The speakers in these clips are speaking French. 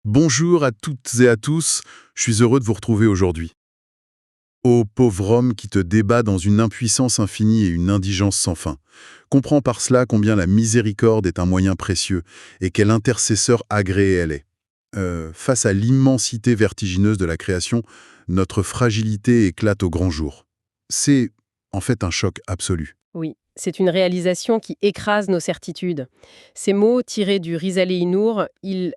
Bonjour à toutes et à tous, je suis heureux de vous retrouver aujourd'hui. Ô pauvre homme qui te débat dans une impuissance infinie et une indigence sans fin. Comprends par cela combien la miséricorde est un moyen précieux et quel intercesseur agréé elle est. Face à l'immensité vertigineuse de la création, notre fragilité éclate au grand jour. C'est en fait un choc absolu. Oui, c'est une réalisation qui écrase nos certitudes. Ces mots, tirés du Risalé Inour, ils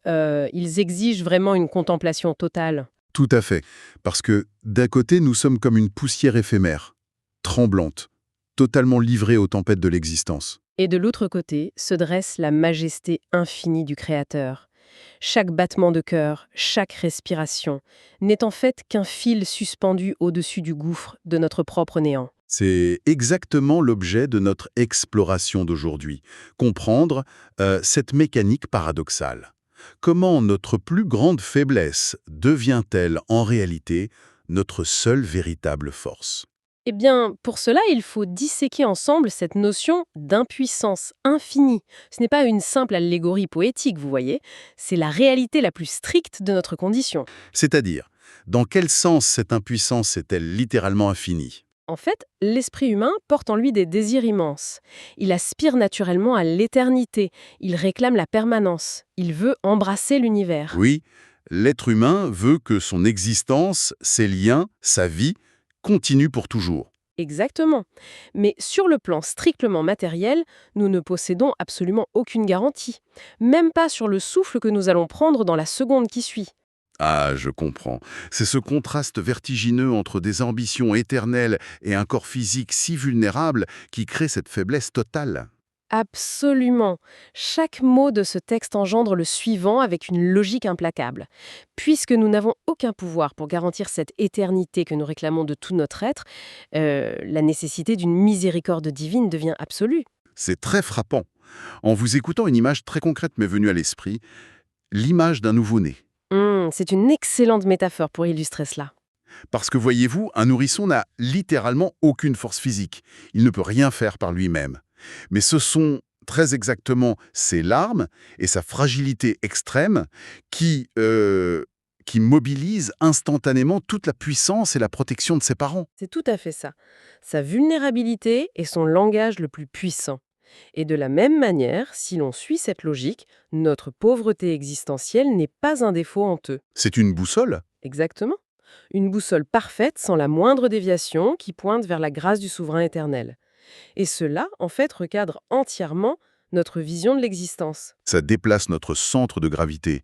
exigent vraiment une contemplation totale. Tout à fait, parce que d'un côté, nous sommes comme une poussière éphémère, tremblante, totalement livrée aux tempêtes de l'existence. Et de l'autre côté se dresse la majesté infinie du Créateur. Chaque battement de cœur, chaque respiration, n'est en fait qu'un fil suspendu au-dessus du gouffre de notre propre néant. C'est exactement l'objet de notre exploration d'aujourd'hui. Comprendre cette mécanique paradoxale. Comment notre plus grande faiblesse devient-elle en réalité notre seule véritable force? Eh bien, pour cela, il faut disséquer ensemble cette notion d'impuissance infinie. Ce n'est pas une simple allégorie poétique, vous voyez, c'est la réalité la plus stricte de notre condition. C'est-à-dire, dans quel sens cette impuissance est-elle littéralement infinie? En fait, l'esprit humain porte en lui des désirs immenses. Il aspire naturellement à l'éternité, il réclame la permanence, il veut embrasser l'univers. Oui, l'être humain veut que son existence, ses liens, sa vie, continuent pour toujours. Exactement. Mais sur le plan strictement matériel, nous ne possédons absolument aucune garantie. Même pas sur le souffle que nous allons prendre dans la seconde qui suit. Ah, je comprends. C'est ce contraste vertigineux entre des ambitions éternelles et un corps physique si vulnérable qui crée cette faiblesse totale. Absolument. Chaque mot de ce texte engendre le suivant avec une logique implacable. Puisque nous n'avons aucun pouvoir pour garantir cette éternité que nous réclamons de tout notre être, la nécessité d'une miséricorde divine devient absolue. C'est très frappant. En vous écoutant, une image très concrète m'est venue à l'esprit, l'image d'un nouveau-né. C'est une excellente métaphore pour illustrer cela. Parce que voyez-vous, un nourrisson n'a littéralement aucune force physique. Il ne peut rien faire par lui-même. Mais ce sont très exactement ses larmes et sa fragilité extrême qui mobilisent instantanément toute la puissance et la protection de ses parents. C'est tout à fait ça. Sa vulnérabilité est son langage le plus puissant. Et de la même manière, si l'on suit cette logique, notre pauvreté existentielle n'est pas un défaut honteux. C'est une boussole? Exactement. Une boussole parfaite sans la moindre déviation qui pointe vers la grâce du souverain éternel. Et cela, en fait, recadre entièrement notre vision de l'existence. Ça déplace notre centre de gravité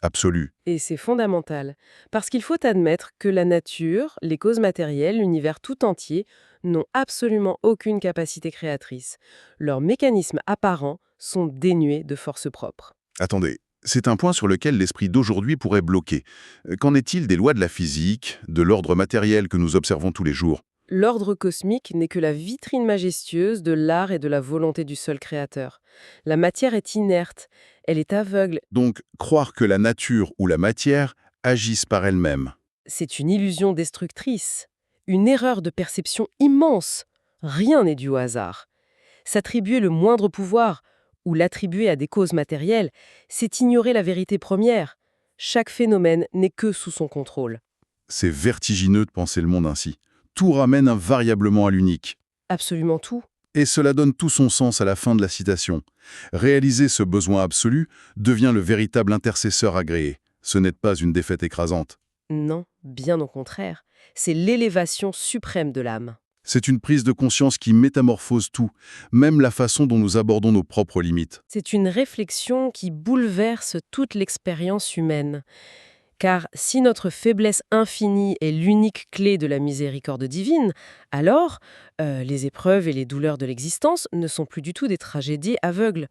absolu. Et c'est fondamental, parce qu'il faut admettre que la nature, les causes matérielles, l'univers tout entier n'ont absolument aucune capacité créatrice. Leurs mécanismes apparents sont dénués de force propre. Attendez, c'est un point sur lequel l'esprit d'aujourd'hui pourrait bloquer. Qu'en est-il des lois de la physique, de l'ordre matériel que nous observons tous les jours? L'ordre cosmique n'est que la vitrine majestueuse de l'art et de la volonté du seul créateur. La matière est inerte, elle est aveugle. Donc, croire que la nature ou la matière agissent par elles-mêmes. C'est une illusion destructrice, une erreur de perception immense. Rien n'est dû au hasard. S'attribuer le moindre pouvoir, ou l'attribuer à des causes matérielles, c'est ignorer la vérité première. Chaque phénomène n'est que sous son contrôle. C'est vertigineux de penser le monde ainsi. Tout ramène invariablement à l'unique. Absolument tout. Et cela donne tout son sens à la fin de la citation. Réaliser ce besoin absolu devient le véritable intercesseur agréé. Ce n'est pas une défaite écrasante. Non, bien au contraire. C'est l'élévation suprême de l'âme. C'est une prise de conscience qui métamorphose tout, même la façon dont nous abordons nos propres limites. C'est une réflexion qui bouleverse toute l'expérience humaine. Car si notre faiblesse infinie est l'unique clé de la miséricorde divine, alors les épreuves et les douleurs de l'existence ne sont plus du tout des tragédies aveugles.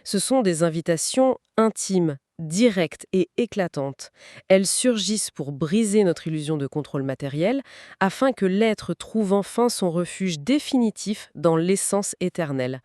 Ce sont des invitations intimes, directes et éclatantes. Elles surgissent pour briser notre illusion de contrôle matériel, afin que l'être trouve enfin son refuge définitif dans l'essence éternelle.